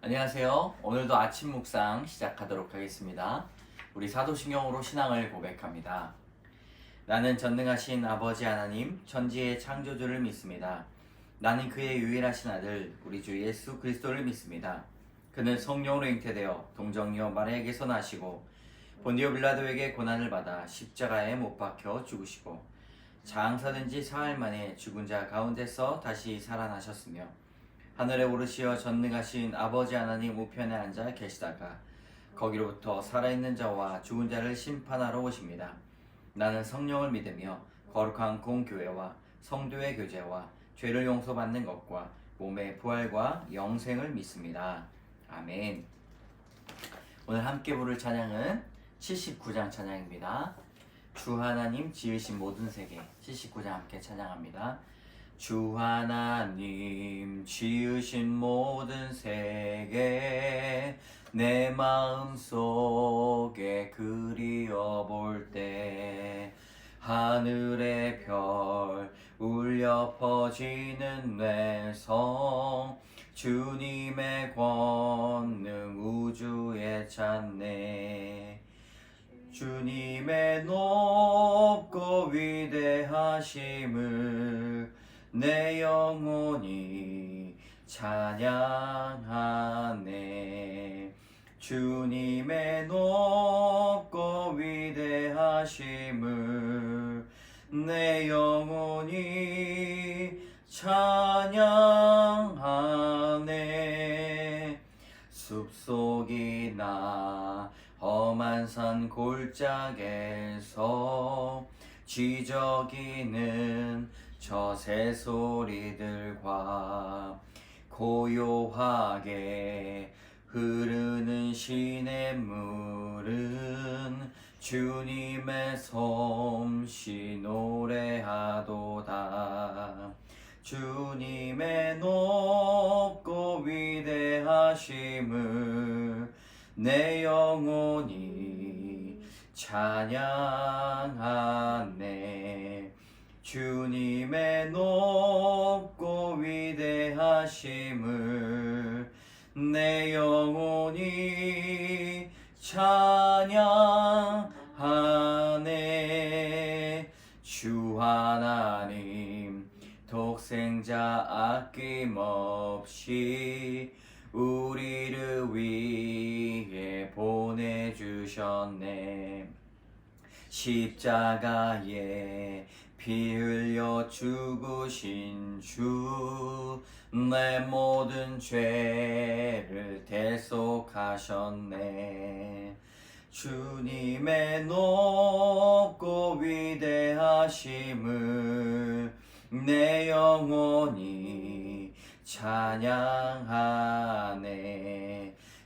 안녕하세요. 오늘도 아침 묵상 시작하도록 하겠습니다. 우리 사도신경으로 신앙을 고백합니다. 나는 전능하신 아버지 하나님, 천지의 창조주를 믿습니다. 나는 그의 유일하신 아들, 우리 주 예수 그리스도를 믿습니다. 그는 성령으로 잉태되어 동정녀 마리아에게서 나시고 본디오 빌라도에게 고난을 받아 십자가에 못 박혀 죽으시고 장사된 지 사흘 만에 죽은 자 가운데서 다시 살아나셨으며 하늘에 오르시어 전능하신 아버지 하나님 우편에 앉아 계시다가 거기로부터 살아있는 자와 죽은 자를 심판하러 오십니다. 나는 성령을 믿으며 거룩한 공교회와 성도의 교제와 죄를 용서받는 것과 몸의 부활과 영생을 믿습니다. 아멘. 오늘 함께 부를 찬양은 79장 찬양입니다. 주 하나님 지으신 모든 세계 79장 함께 찬양합니다. 주 하나님 지으신 모든 세계 내 마음속에 그리워볼 때 하늘의 별 울려 퍼지는 뇌성 주님의 권능 우주에 찾네. 주님의 높고 위대하심을 내 영혼이 찬양하네. 주님의 높고 위대하심을 내 영혼이 찬양하네. 숲속이나 험한 산 골짜기에서 쥐저기는 저 새소리들과 고요하게 흐르는 시냇물은 주님의 솜씨 노래하도다. 주님의 높고 위대하심을 내 영혼이 찬양하네. 주님의 높고 위대하심을 내 영혼이 찬양하네. 주 하나님 독생자 아낌없이 우리를 위해 보내주셨네. 십자가에 피 흘려 죽으신 주 내 모든 죄를 대속하셨네. 주님의 높고 위대하심을 내 영혼이 찬양하네.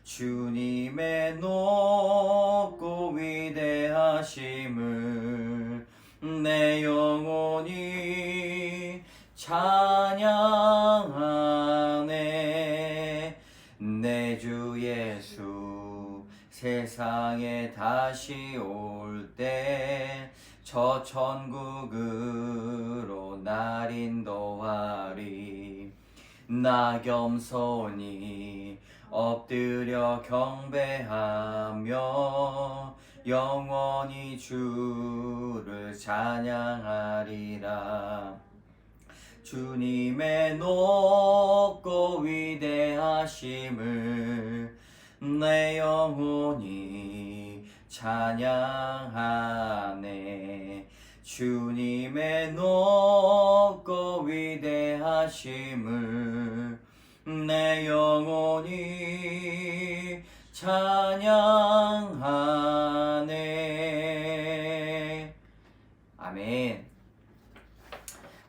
주님의 높고 위대하심을 내 영혼이 찬양하네. 내 주 예수 세상에 다시 올 때 저 천국으로 날 인도하리. 나 겸손히 엎드려 경배하며 영원히 주를 찬양하리라. 주님의 높고 위대하심을 내 영혼이 찬양하네. 주님의 높고 위대하심을 내 영혼이 찬양하네. 아멘.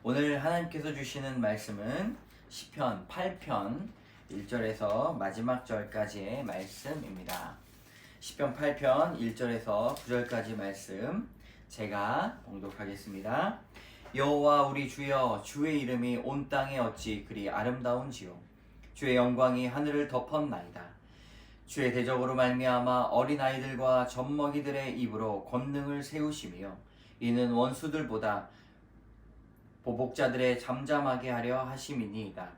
오늘 하나님께서 주시는 말씀은 시편 8편 1절에서 마지막 절까지의 말씀입니다. 시편 8편 1절에서 9절까지 말씀 제가 봉독하겠습니다. 여호와 우리 주여, 주의 이름이 온 땅에 어찌 그리 아름다운지요. 주의 영광이 하늘을 덮었나이다. 주의 대적으로 말미암아 어린아이들과 젖먹이들의 입으로 권능을 세우시며 이는 원수들보다 보복자들의 잠잠하게 하려 하심이니이다.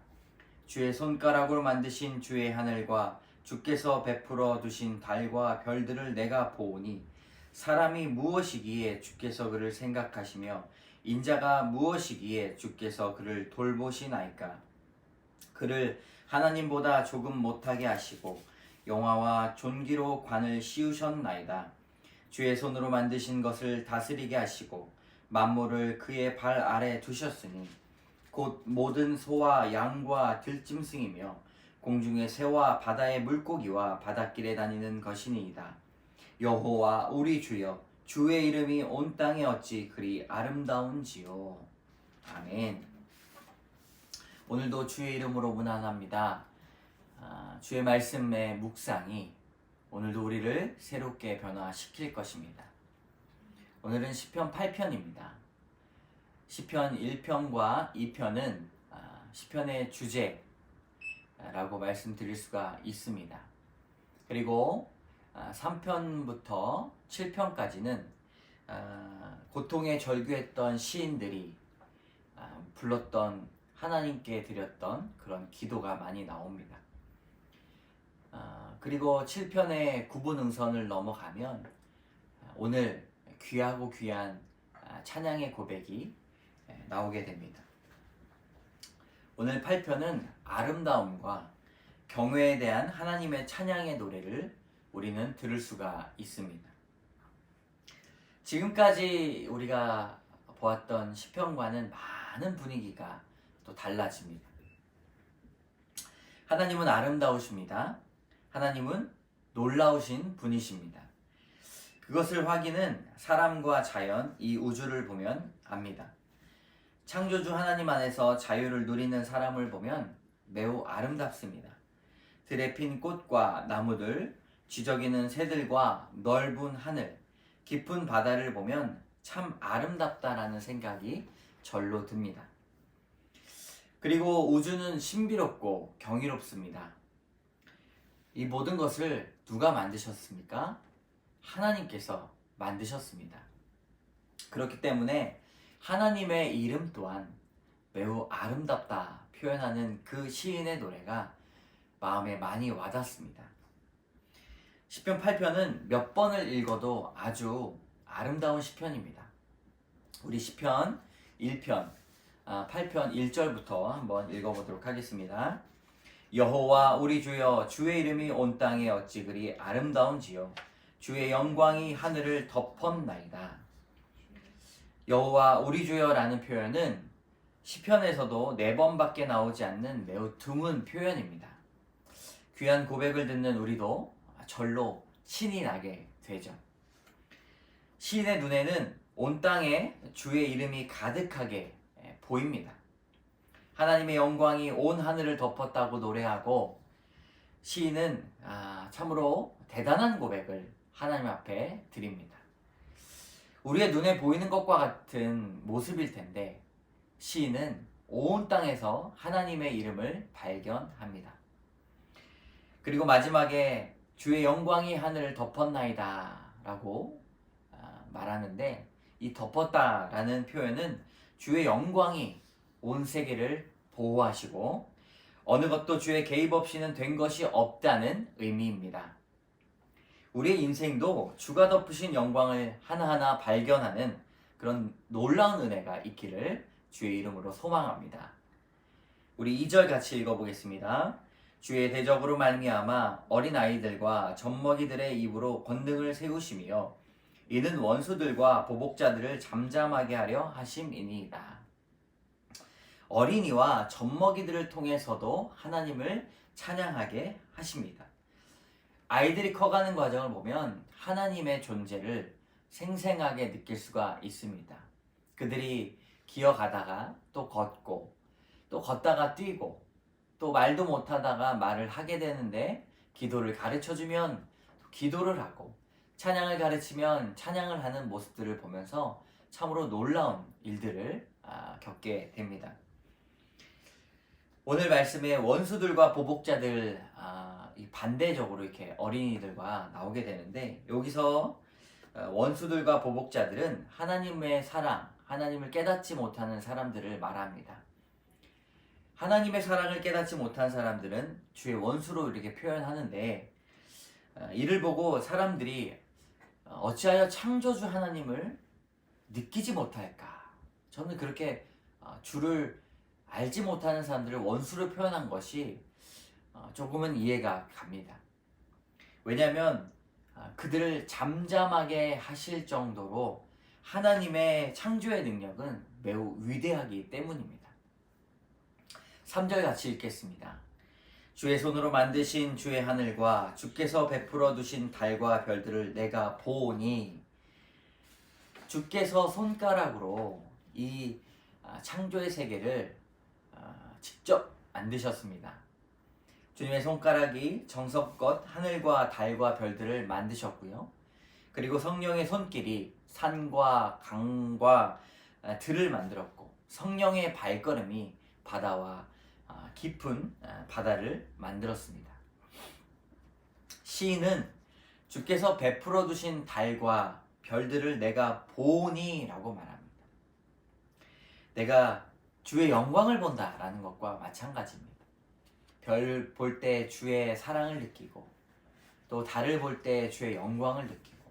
주의 손가락으로 만드신 주의 하늘과 주께서 베풀어 두신 달과 별들을 내가 보오니 사람이 무엇이기에 주께서 그를 생각하시며 인자가 무엇이기에 주께서 그를 돌보시나이까. 그를 하나님보다 조금 못하게 하시고 영화와 존귀로 관을 씌우셨나이다. 주의 손으로 만드신 것을 다스리게 하시고 만물을 그의 발 아래 두셨으니 곧 모든 소와 양과 들짐승이며 공중의 새와 바다의 물고기와 바닷길에 다니는 것이니이다. 여호와 우리 주여, 주의 이름이 온 땅에 어찌 그리 아름다운지요. 아멘. 오늘도 주의 이름으로 문안합니다. 주의 말씀의 묵상이 오늘도 우리를 새롭게 변화시킬 것입니다. 오늘은 시편 8편입니다. 시편 1편과 2편은 시편의 주제라고 말씀드릴 수가 있습니다. 그리고 3편부터 7편까지는 고통에 절규했던 시인들이 불렀던 하나님께 드렸던 그런 기도가 많이 나옵니다. 그리고 7편의 구분응선을 넘어가면 오늘 귀하고 귀한 찬양의 고백이 나오게 됩니다. 오늘 8편은 아름다움과 경외에 대한 하나님의 찬양의 노래를 우리는 들을 수가 있습니다. 지금까지 우리가 보았던 시편과는 많은 분위기가 또 달라집니다. 하나님은 아름다우십니다. 하나님은 놀라우신 분이십니다. 그것을 확인은 사람과 자연, 이 우주를 보면 압니다. 창조주 하나님 안에서 자유를 누리는 사람을 보면 매우 아름답습니다. 들에 핀 꽃과 나무들, 쥐저기는 새들과 넓은 하늘, 깊은 바다를 보면 참 아름답다라는 생각이 절로 듭니다. 그리고 우주는 신비롭고 경이롭습니다. 이 모든 것을 누가 만드셨습니까? 하나님께서 만드셨습니다. 그렇기 때문에 하나님의 이름 또한 매우 아름답다 표현하는 그 시인의 노래가 마음에 많이 와닿습니다. 시편 8편은 몇 번을 읽어도 아주 아름다운 시편입니다. 우리 시편 1편 8편 1절부터 한번 읽어보도록 하겠습니다. 여호와 우리 주여, 주의 이름이 온 땅에 어찌 그리 아름다운지요. 주의 영광이 하늘을 덮었나이다. 여호와 우리 주여라는 표현은 시편에서도 4번밖에 나오지 않는 매우 드문 표현입니다. 귀한 고백을 듣는 우리도 절로 신이 나게 되죠. 시인의 눈에는 온 땅에 주의 이름이 가득하게 보입니다. 하나님의 영광이 온 하늘을 덮었다고 노래하고 시인은 참으로 대단한 고백을 하나님 앞에 드립니다. 우리의 눈에 보이는 것과 같은 모습일 텐데 시인은 온 땅에서 하나님의 이름을 발견합니다. 그리고 마지막에 주의 영광이 하늘을 덮었나이다 라고 말하는데, 이 덮었다라는 표현은 주의 영광이 온 세계를 보호하시고 어느 것도 주의 개입 없이는 된 것이 없다는 의미입니다. 우리의 인생도 주가 덮으신 영광을 하나하나 발견하는 그런 놀라운 은혜가 있기를 주의 이름으로 소망합니다. 우리 2절 같이 읽어보겠습니다. 주의 대적으로 말미암아 어린아이들과 젖먹이들의 입으로 권능을 세우시며 이는 원수들과 보복자들을 잠잠하게 하려 하심이니이다. 어린이와 젖먹이들을 통해서도 하나님을 찬양하게 하십니다. 아이들이 커가는 과정을 보면 하나님의 존재를 생생하게 느낄 수가 있습니다. 그들이 기어가다가 또 걷고 또 걷다가 뛰고 또 말도 못하다가 말을 하게 되는데 기도를 가르쳐주면 기도를 하고 찬양을 가르치면 찬양을 하는 모습들을 보면서 참으로 놀라운 일들을 겪게 됩니다. 오늘 말씀에 원수들과 보복자들 반대적으로 이렇게 어린이들과 나오게 되는데, 여기서 원수들과 보복자들은 하나님의 사랑, 하나님을 깨닫지 못하는 사람들을 말합니다. 하나님의 사랑을 깨닫지 못한 사람들은 주의 원수로 이렇게 표현하는데, 이를 보고 사람들이 어찌하여 창조주 하나님을 느끼지 못할까? 저는 그렇게 주를 알지 못하는 사람들을 원수로 표현한 것이 조금은 이해가 갑니다. 왜냐하면 그들을 잠잠하게 하실 정도로 하나님의 창조의 능력은 매우 위대하기 때문입니다. 3절 같이 읽겠습니다. 주의 손으로 만드신 주의 하늘과 주께서 베풀어 두신 달과 별들을 내가 보니, 주께서 손가락으로 이 창조의 세계를 직접 만드셨습니다. 주님의 손가락이 정성껏 하늘과 달과 별들을 만드셨고요. 그리고 성령의 손길이 산과 강과 들을 만들었고, 성령의 발걸음이 바다와 깊은 바다를 만들었습니다. 시인은 주께서 베풀어 두신 달과 별들을 내가 보니 라고 말합니다. 내가 주의 영광을 본다 라는 것과 마찬가지입니다. 별 볼 때 주의 사랑을 느끼고, 또 달을 볼 때 주의 영광을 느끼고,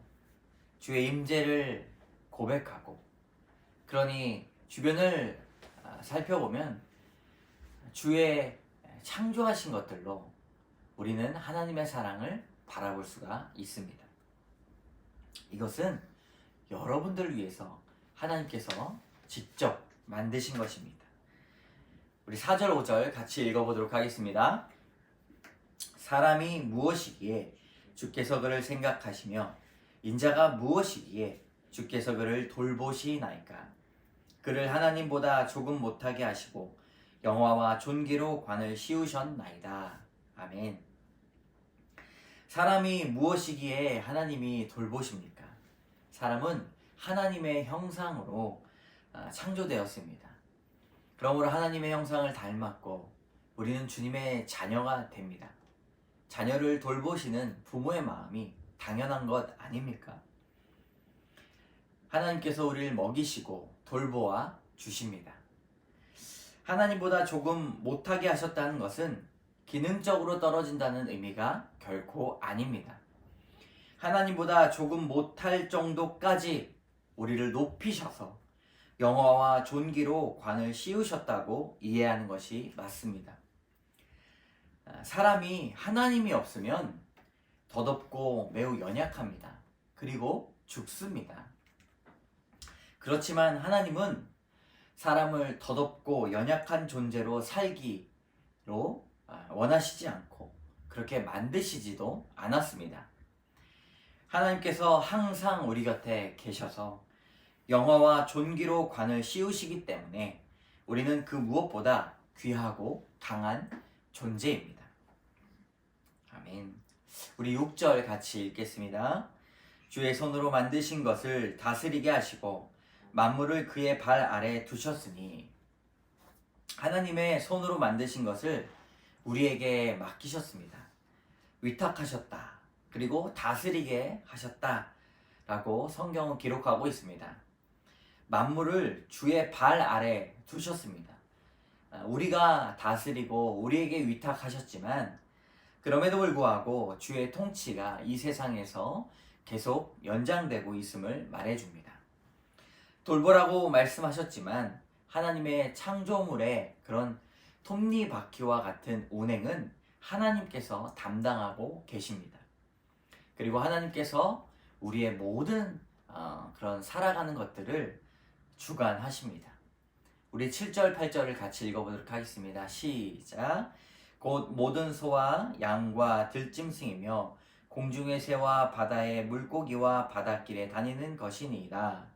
주의 임재를 고백하고, 그러니 주변을 살펴보면 주의 창조하신 것들로 우리는 하나님의 사랑을 바라볼 수가 있습니다. 이것은 여러분들을 위해서 하나님께서 직접 만드신 것입니다. 우리 4절 5절 같이 읽어보도록 하겠습니다. 사람이 무엇이기에 주께서 그를 생각하시며 인자가 무엇이기에 주께서 그를 돌보시나이까. 그를 하나님보다 조금 못하게 하시고 영화와 존귀로 관을 씌우셨나이다. 아멘. 사람이 무엇이기에 하나님이 돌보십니까? 사람은 하나님의 형상으로 창조되었습니다. 그러므로 하나님의 형상을 닮았고 우리는 주님의 자녀가 됩니다. 자녀를 돌보시는 부모의 마음이 당연한 것 아닙니까? 하나님께서 우리를 먹이시고 돌보아 주십니다. 하나님보다 조금 못하게 하셨다는 것은 기능적으로 떨어진다는 의미가 결코 아닙니다. 하나님보다 조금 못할 정도까지 우리를 높이셔서 영화와 존귀로 관을 씌우셨다고 이해하는 것이 맞습니다. 사람이 하나님이 없으면 더덥고 매우 연약합니다. 그리고 죽습니다. 그렇지만 하나님은 사람을 더덥고 연약한 존재로 살기로 원하시지 않고 그렇게 만드시지도 않았습니다. 하나님께서 항상 우리 곁에 계셔서 영화와 존귀로 관을 씌우시기 때문에 우리는 그 무엇보다 귀하고 강한 존재입니다. 아멘. 우리 6절 같이 읽겠습니다. 주의 손으로 만드신 것을 다스리게 하시고 만물을 그의 발 아래 두셨으니, 하나님의 손으로 만드신 것을 우리에게 맡기셨습니다. 위탁하셨다. 그리고 다스리게 하셨다 라고 성경은 기록하고 있습니다. 만물을 주의 발 아래 두셨습니다. 우리가 다스리고 우리에게 위탁하셨지만 그럼에도 불구하고 주의 통치가 이 세상에서 계속 연장되고 있음을 말해줍니다. 돌보라고 말씀하셨지만 하나님의 창조물의 그런 톱니바퀴와 같은 운행은 하나님께서 담당하고 계십니다. 그리고 하나님께서 우리의 모든 그런 살아가는 것들을 주관하십니다. 우리 7절 8절을 같이 읽어보도록 하겠습니다. 시작. 곧 모든 소와 양과 들짐승이며 공중의 새와 바다의 물고기와 바닷길에 다니는 것이니이다.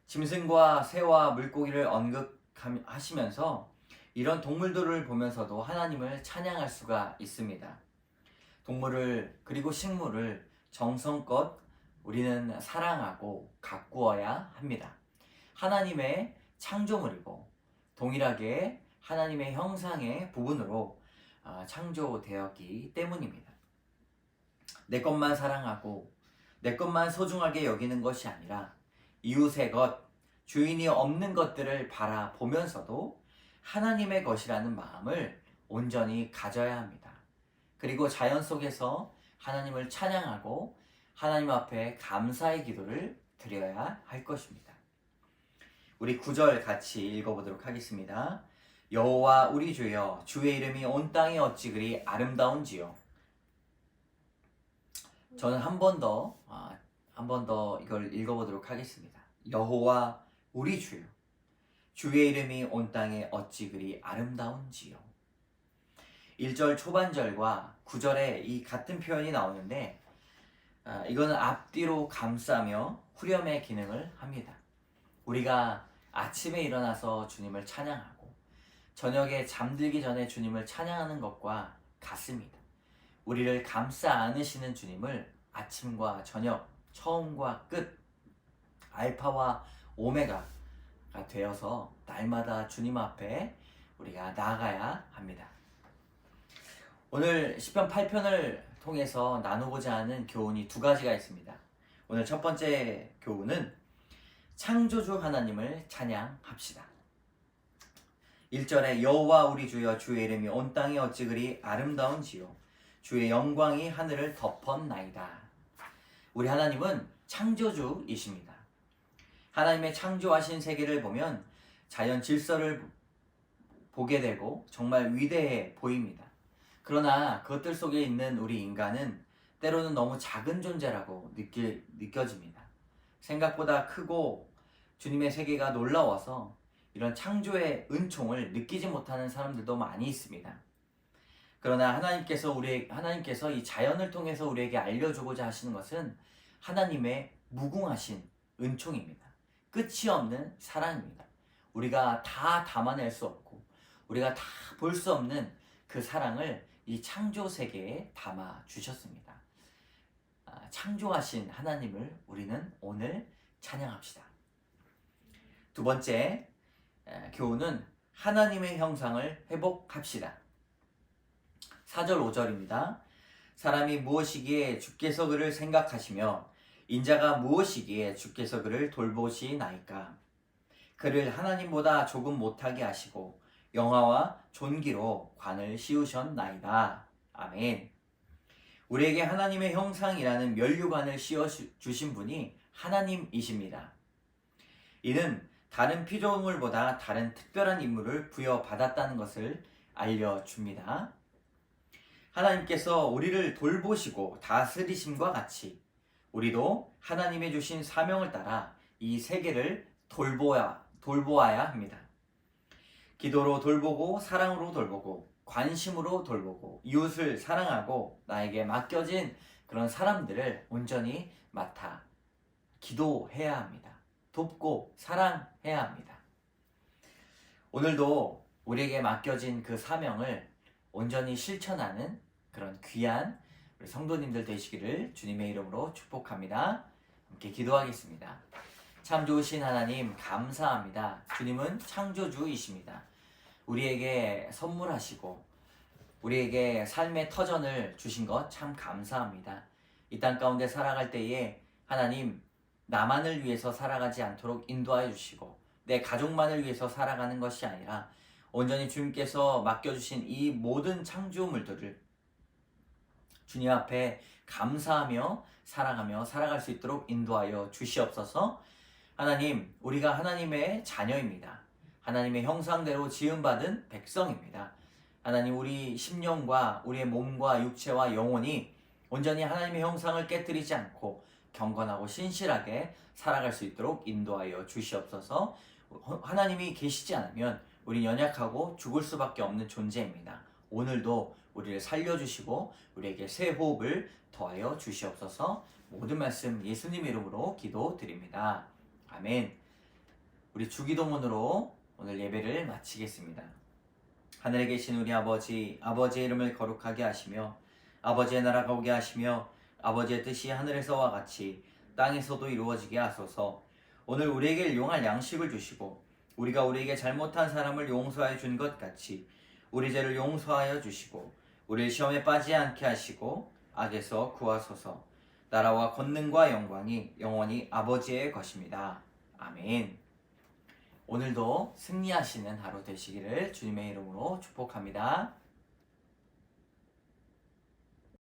짐승과 새와 물고기를 언급하시면서 이런 동물들을 보면서도 하나님을 찬양할 수가 있습니다. 동물을 그리고 식물을 정성껏 우리는 사랑하고 가꾸어야 합니다. 하나님의 창조물이고 동일하게 하나님의 형상의 부분으로 창조되었기 때문입니다. 내 것만 사랑하고 내 것만 소중하게 여기는 것이 아니라 이웃의 것, 주인이 없는 것들을 바라보면서도 하나님의 것이라는 마음을 온전히 가져야 합니다. 그리고 자연 속에서 하나님을 찬양하고 하나님 앞에 감사의 기도를 드려야 할 것입니다. 우리 9절 같이 읽어보도록 하겠습니다. 여호와 우리 주여, 주의 이름이 온 땅에 어찌 그리 아름다운지요. 저는 한 번 더 이걸 읽어보도록 하겠습니다. 여호와 우리 주여, 주의 이름이 온 땅에 어찌 그리 아름다운지요. 1절 초반절과 9절에 이 같은 표현이 나오는데 이거는 앞뒤로 감싸며 후렴의 기능을 합니다. 우리가 아침에 일어나서 주님을 찬양하고 저녁에 잠들기 전에 주님을 찬양하는 것과 같습니다. 우리를 감싸 안으시는 주님을 아침과 저녁, 처음과 끝, 알파와 오메가가 되어서 날마다 주님 앞에 우리가 나아가야 합니다. 오늘 시편 8편을 통해서 나누고자 하는 교훈이 두 가지가 있습니다. 오늘 첫 번째 교훈은 창조주 하나님을 찬양합시다. 1절에 여호와 우리 주여, 주의 이름이 온 땅에 어찌 그리 아름다운지요, 주의 영광이 하늘을 덮었나이다. 우리 하나님은 창조주이십니다. 하나님의 창조하신 세계를 보면 자연 질서를 보게 되고 정말 위대해 보입니다. 그러나 그것들 속에 있는 우리 인간은 때로는 너무 작은 존재라고 느껴집니다. 생각보다 크고 주님의 세계가 놀라워서 이런 창조의 은총을 느끼지 못하는 사람들도 많이 있습니다. 그러나 하나님께서 이 자연을 통해서 우리에게 알려주고자 하시는 것은 하나님의 무궁하신 은총입니다. 끝이 없는 사랑입니다. 우리가 다 담아낼 수 없고 우리가 다 볼 수 없는 그 사랑을 이 창조 세계에 담아 주셨습니다. 창조하신 하나님을 우리는 오늘 찬양합시다. 두 번째 교훈은 하나님의 형상을 회복합시다. 4절 5절입니다. 사람이 무엇이기에 주께서 그를 생각하시며 인자가 무엇이기에 주께서 그를 돌보시나이까. 그를 하나님보다 조금 못하게 하시고 영화와 존귀로 관을 씌우셨나이다. 아멘. 우리에게 하나님의 형상이라는 면류관을 씌워주신 분이 하나님이십니다. 이는 다른 피조물보다 다른 특별한 임무를 부여받았다는 것을 알려줍니다. 하나님께서 우리를 돌보시고 다스리심과 같이 우리도 하나님의 주신 사명을 따라 이 세계를 돌보아야 합니다. 기도로 돌보고, 사랑으로 돌보고, 관심으로 돌보고, 이웃을 사랑하고 나에게 맡겨진 그런 사람들을 온전히 맡아 기도해야 합니다. 돕고 사랑해야 합니다. 오늘도 우리에게 맡겨진 그 사명을 온전히 실천하는 그런 귀한 우리 성도님들 되시기를 주님의 이름으로 축복합니다. 함께 기도하겠습니다. 참 좋으신 하나님 감사합니다. 주님은 창조주이십니다. 우리에게 선물하시고 우리에게 삶의 터전을 주신 것 참 감사합니다. 이 땅 가운데 살아갈 때에 하나님 나만을 위해서 살아가지 않도록 인도하여 주시고 내 가족만을 위해서 살아가는 것이 아니라 온전히 주님께서 맡겨주신 이 모든 창조물들을 주님 앞에 감사하며 살아가며 살아갈 수 있도록 인도하여 주시옵소서. 하나님, 우리가 하나님의 자녀입니다. 하나님의 형상대로 지음받은 백성입니다. 하나님, 우리 심령과 우리의 몸과 육체와 영혼이 온전히 하나님의 형상을 깨뜨리지 않고 경건하고 신실하게 살아갈 수 있도록 인도하여 주시옵소서. 하나님이 계시지 않으면 우린 연약하고 죽을 수밖에 없는 존재입니다. 오늘도 우리를 살려주시고 우리에게 새 호흡을 더하여 주시옵소서. 모든 말씀 예수님 이름으로 기도드립니다. 아멘. 우리 주기도문으로 오늘 예배를 마치겠습니다. 하늘에 계신 우리 아버지, 아버지의 이름을 거룩하게 하시며 아버지의 나라가 오게 하시며 아버지의 뜻이 하늘에서와 같이 땅에서도 이루어지게 하소서. 오늘 우리에게 일용할 양식을 주시고 우리가 우리에게 잘못한 사람을 용서하여 준 것 같이 우리 죄를 용서하여 주시고 우리를 시험에 빠지지 않게 하시고 악에서 구하소서. 나라와 권능과 영광이 영원히 아버지의 것입니다. 아멘. 오늘도 승리하시는 하루 되시기를 주님의 이름으로 축복합니다.